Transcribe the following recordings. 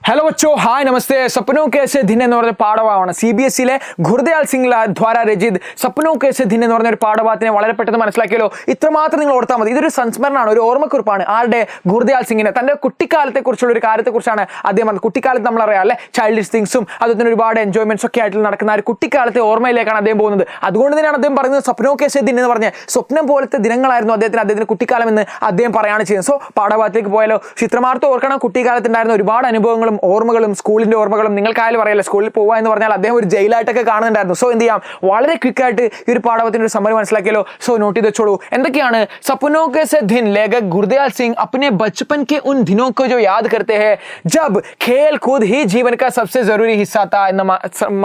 Hello बच्चों, हाय नमस्ते। सपनों कैसे दिन എന്ന് പറഞ്ഞ പാഠഭാഗമാണ് CBSE ഗുർദയാൽ സിംഗ് ദ്വാര രചിത് സപ്പനോं कैसे दिन എന്ന് പറഞ്ഞ ഒരു പാഠഭാഗത്തിനെ വളരെ പെട്ടെന്ന് മനസ്സിലാക്കിയല്ലോ. ഇത്രമാത്രം നിങ്ങൾ ഓർത്താൽ മതി. ഇതൊരു സംസ്മരണമാണ്, ഒരു ഓർമ്മക്കുറിപ്പാണ്. ആരുടെ? ഗുർദയാൽ സിംഗിനെ. തന്റെ കുട്ടിക്കാലത്തെക്കുറിച്ചുള്ള ഒരു കാര്യത്തെക്കുറിച്ചാണ് അദ്ദേഹം പറഞ്ഞത്. കുട്ടിക്കാലത്ത് നമ്മൾ അറിയാം അല്ലെ, ചൈൽഡിഷ് തിങ്സും അതുപോലെ ഒരുപാട് എൻജോയ്മെന്റ്സ് ഒക്കെ ആയിട്ട് നടക്കുന്ന ഒരു കുട്ടിക്കാലത്തെ ഓർമ്മയിലേക്കാണ് അദ്ദേഹം പോകുന്നത്. അതുകൊണ്ട് തന്നെയാണ് അദ്ദേഹം പറയുന്നത് സപ്പനോं कैसे दिन എന്ന് പറഞ്ഞ സ്വപ്നം പോലത്തെ ദിനങ്ങളായിരുന്നു അദ്ദേഹത്തിന്റെ കുട്ടിക്കാലം എന്ന് അദ്ദേഹം പറയാണ് ചെയ്യുന്നത്. സോ പാഠഭാഗത്തേക്ക് പോയാലോ. ചിത്രമാർത്ത് ഓർക്കണം, കുട്ടിക്കാലത്തുണ്ടായിരുന്ന ഒരുപാട് അനുഭവങ്ങളും ഓർമ്മകളും സ്കൂളിന്റെ ഓർമ്മകളും. നിങ്ങൾക്കായാലും അറിയില്ല, സ്കൂളിൽ പോവുക എന്ന് പറഞ്ഞാൽ അദ്ദേഹം ഒരു ജയിലായിട്ടൊക്കെ കാണുന്നുണ്ടായിരുന്നു. സോ എന്ത് ചെയ്യാം, വളരെ ക്വിക്കായിട്ട് ഈ ഒരു പാഠത്തിന്റെ ഒരു സമ്മറി മനസ്സിലാക്കിയല്ലോ. സോ നോട്ട് ചെയ്ത് വെച്ചോളൂ. എന്തൊക്കെയാണ്? सपनों कैसे दिन लेखक गुरदयाल सिंह अपने बचपन के उन दिनों को जो याद करते हैं जब खेल कूद ही जीवन का सबसे जरूरी हिस्सा था എന്ന്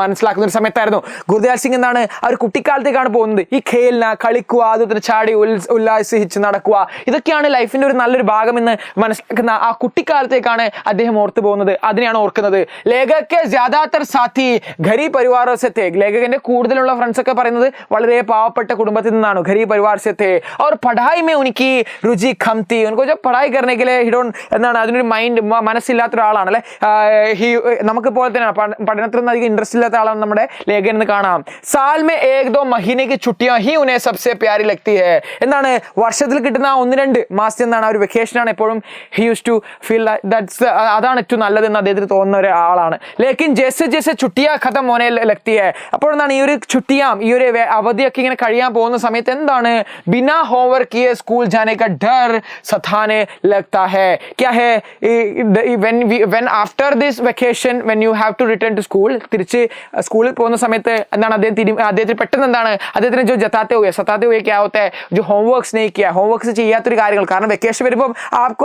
മനസ്സിലാക്കുന്ന ഒരു സമയത്തായിരുന്നു. ഗുർദയാൽ സിംഗ് എന്താണ്, ആ ഒരു കുട്ടിക്കാലത്തേക്കാണ് പോകുന്നത്. ഈ ഖേലിന, കളിക്കുക, അതുപോലെ ചാടി ഉല്ലാസിച്ച് നടക്കുക, ഇതൊക്കെയാണ് ലൈഫിന്റെ ഒരു നല്ലൊരു ഭാഗം എന്ന് മനസ്സിലാക്കുന്ന ആ കുട്ടിക്കാലത്തേക്കാണ് അദ്ദേഹം ഓർത്തു പോകുന്നത്. അതിനെയാണ് ഓർക്കുന്നത്. ലേഖക് ജ്യാദാതർ സാഥി ഗരീബ് പരിവാർ സെ थे. ലേഖകന്റെ കൂടുതലുള്ള ഫ്രണ്ട്സ് ഒക്കെ പറയുന്നത് വളരെ പാവപ്പെട്ട കുടുംബത്തിൽ നിന്നാണ്. ഗരീബ് പരിവാർ സെ थे और पढ़ाई में उनकी रुचि कम थी. उनको जब पढ़ाई करने के लिए എന്താണ് അതിനൊരു മൈൻഡ് മനസ്സില്ലാത്ത ഒരാളാണ് അല്ലെ. നമുക്ക് പോലെ തന്നെയാണ്, പഠനത്തിലൊന്നും അധികം ഇൻട്രസ്റ്റ് ഇല്ലാത്ത ആളാണ് നമ്മുടെ ലേഖകൻ എന്ന് കാണാം. സാൽ may Ek though മഹീനെ Ki ചുട്ടിയാ he ഉനെ Sabse Pyari ലഗ്തി high. എന്താണ് വർഷത്തിൽ കിട്ടുന്ന 1-2 മാസത്തെ എന്താണ് ആ ഒരു വെക്കേഷനാണ് എപ്പോഴും he use to feel that's അതാണ് ഏറ്റവും നല്ലതെന്ന് അദ്ദേഹത്തിന് തോന്നുന്ന ഒരാളാണ്. ലേക്കിൻ ജैसे जैसे छुट्टियां खत्म होने लगती है, അപ്പോൾ എന്താണ് ഈ ഒരു ചുട്ടിയാം, ഈ ഒരു അവധിയൊക്കെ ഇങ്ങനെ കഴിയാൻ പോകുന്ന സമയത്ത് എന്താണ് बिना होमवर्क किए स्कूल जाने का डर सताने लगता है. क्या है? when after this vacation when you have to return to school, തിരിച്ച് സ്കൂളിൽ പോകുന്ന സമയത്ത് എന്താണ് അദ്ദേഹത്തിന് പെട്ടെന്ന് എന്താണ് അദ്ദേഹത്തിന് जो जताते हुए क्या होता है, जो homeworks नहीं किया, homeworks ചെയ്യാത്തൊരു കാര്യങ്ങൾ. കാരണം വെക്കേഷൻ വരുമ്പോൾ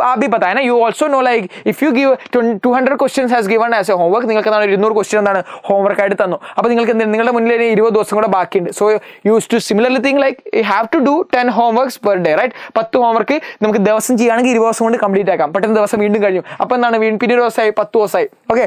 आप भी पता है ना, you also know like if you give 200 questions has given as a homework, നിങ്ങൾക്ക് എന്താണ് 200 ക്വസ്റ്റ്യൻ എന്താണ് ഹോംവർക്ക് ആയിട്ട് തന്നു. അപ്പോൾ നിങ്ങൾക്ക് നിങ്ങളുടെ മുന്നിൽ 20 ദിവസം കൂടെ ബാക്കിയുണ്ട്. So use to similarly think like you have to do 10 homeworks per day, right? 10 homework നമുക്ക് ദിവസം ചെയ്യുകയാണെങ്കിൽ 20 ദിവസം കൊണ്ട് കംപ്ലീറ്റ് ആക്കാം. പെട്ടെന്ന് ദിവസം വീണ്ടും കഴിഞ്ഞു. അപ്പോൾ എന്താണ് പിന്നെ ദിവസമായി 10 ദിവസമായി. ഓക്കെ,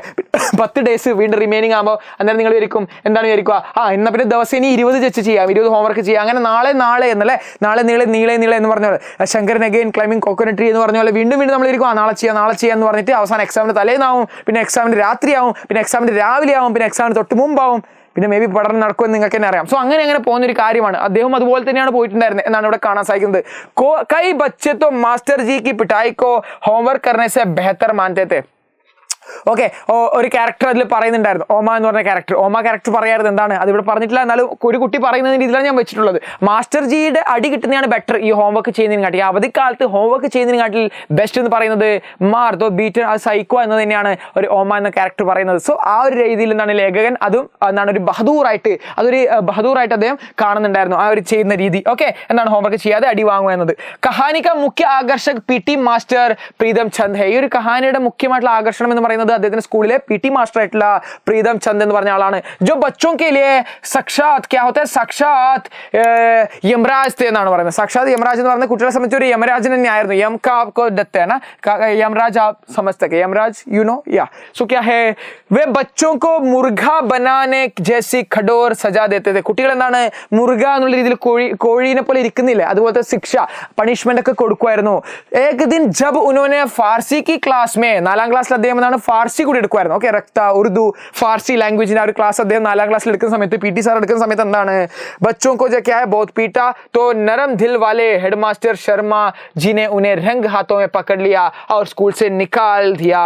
10 ഡേയ്സ് വീണ്ടും റിമൈനിങ് ആകുമ്പോൾ അന്നേരം നിങ്ങൾ വിചാരിക്കും എന്താണ് വിചാരിക്കുക, എന്നാൽ പിന്നെ ദിവസം ഇനി 20 വെച്ച് ചെയ്യാം, 20 ഹോംവർക്ക് ചെയ്യാം. അങ്ങനെ നാളെ എന്നല്ലേ, നാളെ നീളെ എന്ന് പറഞ്ഞ പോലെ Shankaran again climbing coconut tree എന്ന് പറഞ്ഞ പോലെ വീണ്ടും നമ്മൾ ഇരിക്കും നാളെ ചെയ്യാം എന്ന് പറഞ്ഞിട്ട് അവസാനം എക്സാമിന് തലേന്നാവും, പിന്നെ എക്സാമിന് രാത്രിയാവും, പിന്നെ എക്സാമിന് രാവിലെ ആവും, പിന്നെ എക്സാമിന് തൊട്ട് മുമ്പാവും, പിന്നെ മേ ബി പഠനം നടക്കുമെന്ന് നിങ്ങൾക്ക് തന്നെ അറിയാം. സോ അങ്ങനെ പോകുന്ന ഒരു കാര്യമാണ്. അദ്ദേഹം അതുപോലെ തന്നെയാണ് പോയിട്ടുണ്ടായിരുന്നത് എന്നാണ് ഇവിടെ കാണാൻ സാധിക്കുന്നത്. കൈ ബच्चे तो मास्टर जी की पिटाई को होमवर्क करने से बेहतर मानते थे. ഓക്കെ, ഒരു ക്യാരക്ടർ അതിൽ പറയുന്നുണ്ടായിരുന്നു, ഓമ എന്ന് പറഞ്ഞ ക്യാരക്ടർ. ഓമ ക്യാരക്ടർ പറയാറുണ്ട് എന്താണ്, അതിവിടെ പറഞ്ഞിട്ടില്ല, എന്നാലും ഒരു കുട്ടി പറയുന്ന രീതിയിലാണ് ഞാൻ വെച്ചിട്ടുള്ളത്. മാസ്റ്റർ ജിയുടെ അടി കിട്ടുന്നതാണ് ബെറ്റർ ഈ ഹോംവർക്ക് ചെയ്യുന്നതിനെക്കാട്ടി. അവധിക്കാലത്ത് ഹോംവർക്ക് ചെയ്യുന്നതിനെക്കാട്ടിൽ ബെസ്റ്റ് എന്ന് പറയുന്നത് മാർദോ ബീറ്റ് സൈക്കോ എന്ന് തന്നെയാണ് ഒരു ഓമ എന്ന ക്യാരക്ടർ പറയുന്നത്. സോ ആ ഒരു രീതിയിൽ എന്താണ് ലേഖകൻ അതും എന്താണ് ഒരു ബഹദൂറായിട്ട് അദ്ദേഹം കാണുന്നുണ്ടായിരുന്നു ആ ഒരു ചെയ്യുന്ന രീതി. ഓക്കെ, എന്താണ് ഹോംവർക്ക് ചെയ്യാതെ അടി വാങ്ങുക എന്നത്. കഹാനിക മുഖ്യ ആകർഷക് PT മാസ്റ്റർ പ്രീതം ചന്ദ് ഹേ. ഈ ഒരു കഹാനിയുടെ മുഖ്യമായിട്ടുള്ള ആകർഷണം എന്ന് പറയുന്നത് അദ്ദേഹത്തിന്റെ സ്കൂളിലെ PT മാസ്റ്റർ ആയിട്ടുള്ള പ്രീതം ചന്ദ് എന്ന് പറഞ്ഞ ആളാണ്. ജോ ബच्चों के लिए साक्षात क्या होता है, साक्षात यमराज थे എന്നാണ് പറയുന്നത്. സാക്ഷാത് യമരാജ് എന്ന് പറയുന്ന കുട്ടികളെ സംബന്ധിച്ച് ഒരു യമരാജൻ തന്നെയായിരുന്നു. യം का आपको देते हैं ना, यमराज आप समझते हैं, यमराज you know या सो क्या है, वे बच्चों को मुर्गा बनाने जैसी खडोर सजा देते थे. കുട്ടികൾ എന്താണ് മുർഗ എന്നുള്ള രീതിയിൽ കോഴീനെ പോലെ ഇരിക്കുന്നില്ലേ, അതുപോലത്തെ ശിക്ഷ പണിഷ്മെന്റ് ഒക്കെ കൊടുക്കുമായിരുന്നു. एक दिन जब उन्होंने फारसी की क्लास में 4ാം ക്ലാസ്സിൽ അദ്ദേഹം എന്താണ് ഫാർസി കൂടി എടുക്കുമായിരുന്നു. ഓക്കെ, റക്ത ഉറുദു ഫാർസി ലാംഗ്വേജിന്റെ ആ ഒരു ക്ലാസ് അദ്ദേഹം 4ാം ക്ലാസ്സിൽ എടുക്കുന്ന സമയത്ത് PT സാർ എടുക്കുന്ന സമയത്ത് എന്താണ് बच्चों को जो क्या है बहुत पीटा तो नरम दिल वाले हेडमास्टर शर्मा जी ने उन्हें रंग हाथों में पकड़ लिया और स्कूल से निकाल दिया.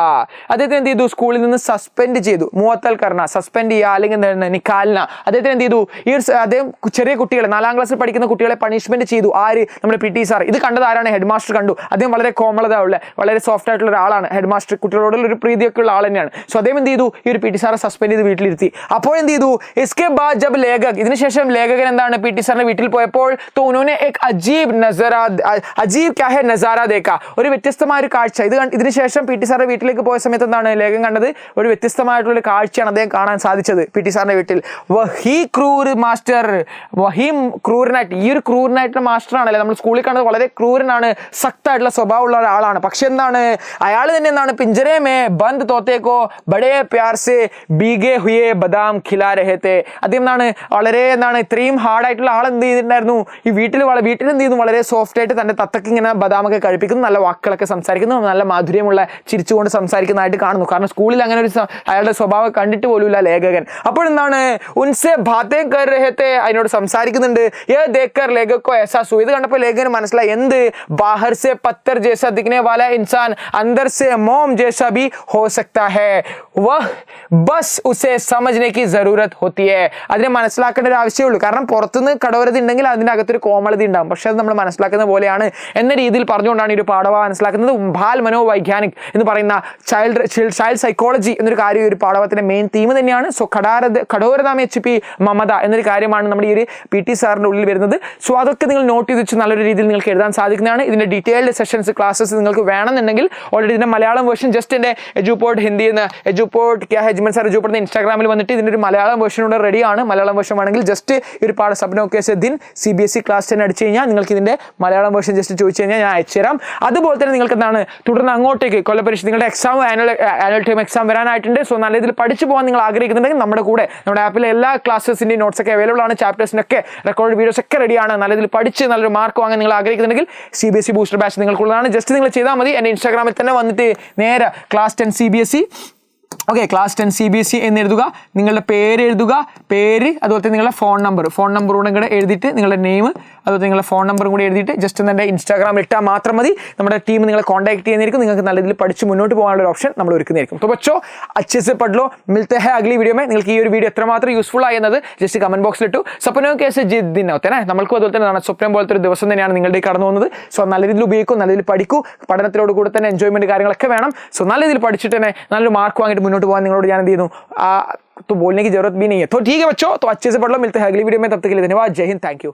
അദ്ദേഹത്തിന് എന്ത് ചെയ്തു, സ്കൂളിൽ നിന്ന് സസ്പെൻഡ് ചെയ്തു. മുഅത്തൽ കർണ, സസ്പെൻഡ് ചെയ്യുക അല്ലെങ്കിൽ നിക്കാൽന. അദ്ദേഹത്തിന് എന്ത് ചെയ്തു, ഈ അദ്ദേഹം ചെറിയ കുട്ടികളെ 4ാം ക്ലാസ്സിൽ പഠിക്കുന്ന കുട്ടികളെ പണിഷ്മെന്റ് ചെയ്തു. ആര്? നമ്മുടെ PT സാർ. ഇത് കണ്ടത് ആരാണ്? ഹെഡ്മാസ്റ്റർ കണ്ടു. അദ്ദേഹം വളരെ കോമളത ഉള്ള വളരെ സോഫ്റ്റ് ആയിട്ടുള്ള ഒരാളാണ്. ഹെഡ്മാസ്റ്റർ കുട്ടികളോടുള്ള ഒരു പ്രീതിയൊക്കെ ഉള്ള ആൾ തന്നെയാണ്. സോ അദ്ദേഹം എന്ത് ചെയ്തു, ഈ ഒരു PT സാറെ സസ്പെൻഡ് ചെയ്ത് വീട്ടിലിരുത്തി. അപ്പോൾ എന്ത് ചെയ്തു, ഇസ്കെ ബാദ് ജബ് ലേഖക്, ഇതിനുശേഷം ലേഖകൻ എന്താണ് PT സാറിന്റെ വീട്ടിൽ പോയപ്പോൾ तो उन्होंने एक अजीब क्या है नजारा देखा. ഒരു വ്യത്യസ്തമായ ഒരു കാഴ്ച. ഇതിനുശേഷം PT സാറിന്റെ വീട്ടിലേക്ക് പോയ സമയത്ത് എന്താണ് ലേഖകൻ കണ്ടത്, ഒരു വ്യത്യസ്തമായിട്ടുള്ള ഒരു കാഴ്ചയാണ് അദ്ദേഹം കാണാൻ സാധിച്ചത് PT സാറിന്റെ വീട്ടിൽ. വഹി ക്രൂർ മാസ്റ്റർ, വഹീം ക്രൂരനായിട്ട്, ഈ ഒരു ക്രൂരനായിട്ടുള്ള മാസ്റ്റർ ആണല്ലേ നമ്മൾ സ്കൂളിൽ കണ്ടത്. വളരെ ക്രൂരനാണ്, ശക്തമായിട്ടുള്ള സ്വഭാവമുള്ള ഒരാളാണ്. പക്ഷെ എന്താണ് അയാൾ തന്നെ എന്താണ് പിഞ്ചരമേ ബന്ദ് चांद तोते को बड़े प्यार से भीगे हुए बादाम खिला रहे थे. അദ്ദേഹം എന്താണ് വളരെ എന്താണ് ഇത്രയും ഹാർഡായിട്ടുള്ള ആൾ എന്ത് ചെയ്തിട്ടുണ്ടായിരുന്നു, ഈ വീട്ടിൽ എന്ത് ചെയ്യുന്നു, വളരെ സോഫ്റ്റ് ആയിട്ട് തന്റെ തത്തക്ക് ഇങ്ങനെ ബദാമൊക്കെ കഴിപ്പിക്കുന്നു, നല്ല വാക്കുകളൊക്കെ സംസാരിക്കുന്നു, നല്ല മാധുര്യമുള്ള ചിരിച്ചുകൊണ്ട് സംസാരിക്കുന്നതായിട്ട് കാണുന്നു. കാരണം സ്കൂളിൽ അങ്ങനെ ഒരു അയാളുടെ സ്വഭാവം കണ്ടിട്ട് പോലുമില്ല ലേഖകൻ. അപ്പോഴെന്താണ് ഉൻസെ ബാതേം കർ രഹേ തേ, അതിനോട് സംസാരിക്കുന്നുണ്ട്. യേ ദേഖ്കർ ലേഖക് കോ ऐसा हुआ. ഇത് കണ്ടപ്പോൾ ലേഖകന് മനസ്സിലായി എന്ത്, ബാഹർ സെ പത്തർ ജൈസാ ദിഖ്നെ വാല ഇൻസാൻ अंदर से मोम जैसा भी हो सकता है, वह बस उसे समझने की जरूरत होती है. അതിനെ മനസ്സിലാക്കേണ്ട ഒരു ആവശ്യമേ ഉള്ളൂ. കാരണം പുറത്തുനിന്ന് കടോരത ഉണ്ടെങ്കിൽ അതിൻ്റെ അകത്തൊരു കോമളത ഉണ്ടാകും, പക്ഷെ അത് നമ്മൾ മനസ്സിലാക്കുന്ന പോലെയാണ് എന്ന രീതിയിൽ പറഞ്ഞുകൊണ്ടാണ് ഈ ഒരു പാഠഭാഗം മനസ്സിലാക്കുന്നത്. ബാൽ മനോവൈജ്ഞാനിക് എന്ന് പറയുന്ന ചൈൽഡ് സൈക്കോളജി എന്നൊരു കാര്യം ഒരു പാഠഭാഗത്തിന്റെ മെയിൻ തീം തന്നെയാണ്. സോ കഠോരതാമേ ചിപ്പി മമത എന്നൊരു കാര്യമാണ് നമ്മുടെ ഈ ഒരു PT സാറിന്റെ ഉള്ളിൽ വരുന്നത്. സോ അതൊക്കെ നിങ്ങൾ നോട്ട് ചെയ്ത് വെച്ച് നല്ലൊരു രീതിയിൽ നിങ്ങൾക്ക് എഴുതാൻ സാധിക്കുന്നതാണ്. ഇതിന്റെ ഡീറ്റെയിൽഡ് സെഷൻസ് ക്ലാസ്സസ് നിങ്ങൾക്ക് വേണമെന്നുണ്ടെങ്കിൽ ഓൾറെഡി ഇതിന്റെ മലയാളം വേർഷൻ ജസ്റ്റ് എൻ്റെ എജുപോർട്ട് ഹിന്ദി എന്ന എജുപോർട്ട് ക്യാ ഹെജ്മൻ സാർ എജുപോർട്ട് ഇൻസ്റ്റാഗ്രാമിൽ വന്നിട്ട് ഇതിൻ്റെ ഒരു മലയാളം വേർഷൻ കൂടെ റെഡിയാണ്. മലയാളം വേർഷൻ വേണമെങ്കിൽ ജസ്റ്റ് ഈ ഒരു പാഠ സപ്നോ കെ സേ ദിൻ CBSE ക്ലാസ് 10 അടിച്ചു കഴിഞ്ഞാൽ നിങ്ങൾക്ക് ഇതിന്റെ മലയാളം വേർഷൻ ജസ്റ്റ് ചോദിച്ചു കഴിഞ്ഞാൽ ഞാൻ അയച്ചുതരാം. അതുപോലെ തന്നെ നിങ്ങൾക്ക് എന്താണ് തുടർന്ന് അങ്ങോട്ടേക്ക് കൊല്ലപരീക്ഷ നിങ്ങളുടെ എക്സാം ആനുവൽ ടൈം എക്സാം വരാനായിട്ടുണ്ട്. സോ നല്ല രീതിയിൽ പഠിച്ചു പോകാൻ നിങ്ങൾ ആഗ്രഹിക്കുന്നുണ്ടെങ്കിൽ നമ്മുടെ ആപ്പിലെ എല്ലാ ക്ലാസ്സസിൻ്റെയും നോട്ട്സ് ഒക്കെ അവൈലബിൾ ആണ്. ചാപ്റ്റേഴ്സിനൊക്കെ റെക്കോർഡ് വീഡിയോസ് ഒക്കെ റെഡിയാണ്. നല്ല രീതിയിൽ പഠിച്ച് നല്ലൊരു മാർക്ക് വാങ്ങാൻ നിങ്ങൾ ആഗ്രഹിക്കുന്നുണ്ടെങ്കിൽ CBSE ബൂസ്റ്റർ ബാച്ച് നിങ്ങൾക്കുള്ളതാണ്. ജസ്റ്റ് നിങ്ങൾ ചെയ്താൽ മതി. എൻ്റെ ഇൻസ്റ്റാഗ്രാമിൽ തന്നെ വന്നിട്ട് നേരെ class 10 CBSE okay class 10 CBSE എന്ന് എഴുതുക, നിങ്ങളുടെ പേര് എഴുതുക, അതുപോലെ തന്നെ നിങ്ങളുടെ ഫോൺ നമ്പർ കൂടെ എഴുതിയിട്ട് നിങ്ങളുടെ നെയിം അതുപോലെ നിങ്ങളുടെ ഫോൺ നമ്പറും കൂടി എഴുതിയിട്ട് ജസ്റ്റ് ഒന്ന് എൻ്റെ ഇൻസ്റ്റാഗ്രാമിൽ ഇട്ടാൽ മാത്രം മതി. നമ്മുടെ ടീം നിങ്ങളെ കോൺടാക്ട് ചെയ്യുന്നതായിരിക്കും. നിങ്ങൾക്ക് നല്ല രീതിയിൽ പഠിച്ച് മുന്നോട്ട് പോകാനുള്ള ഒരു ഓപ്ഷൻ നമ്മൾ ഒരുക്കുന്നതായിരിക്കും. तो बच्चों अच्छे से पढ़ लो, मिलते हैं अगली वीडियो में. നിങ്ങൾക്ക് ഈ ഒരു വീഡിയോ എത്രമാത്രം യൂസ്ഫുൾ ആയി എന്നത് ജസ്റ്റ് കമന്റ് ബോക്സിൽ ഇട്ടു. സ്വപ്നം കേസ് ദിൻ ഹോത്തെ हैं നമ്മൾക്കും അതുപോലെ തന്നെ സ്വപ്നം പോലത്തെ ഒരു ദിവസം തന്നെയാണ് നിങ്ങളുടെ കടന്നു പോകുന്നത്. സോ നല്ല രീതിയിൽ ഉപയോഗിക്കും, നല്ല രീതിയിൽ പഠിക്കൂ, പഠനത്തിനോട് കൂടെ തന്നെ എൻജോയ്മെന്റ് കാര്യങ്ങളൊക്കെ വേണം. സോ നല്ല രീതിയിൽ പഠിച്ചിട്ട് തന്നെ നല്ലൊരു മാർക്ക് വാങ്ങിയിട്ട് മുന്നോട്ട് പോകാൻ നിങ്ങളോട് ഞാൻ എന്ത് ചെയ്യുന്നു, तो बोलने की जरूरत भी नहीं है. तो ठीक है बच्चों, तो अच्छे से पढ़ लो. मिलते हैं अगली वीडियो में, तब तक के लिए धन्यवाद. जय हिंद, थैंक यू.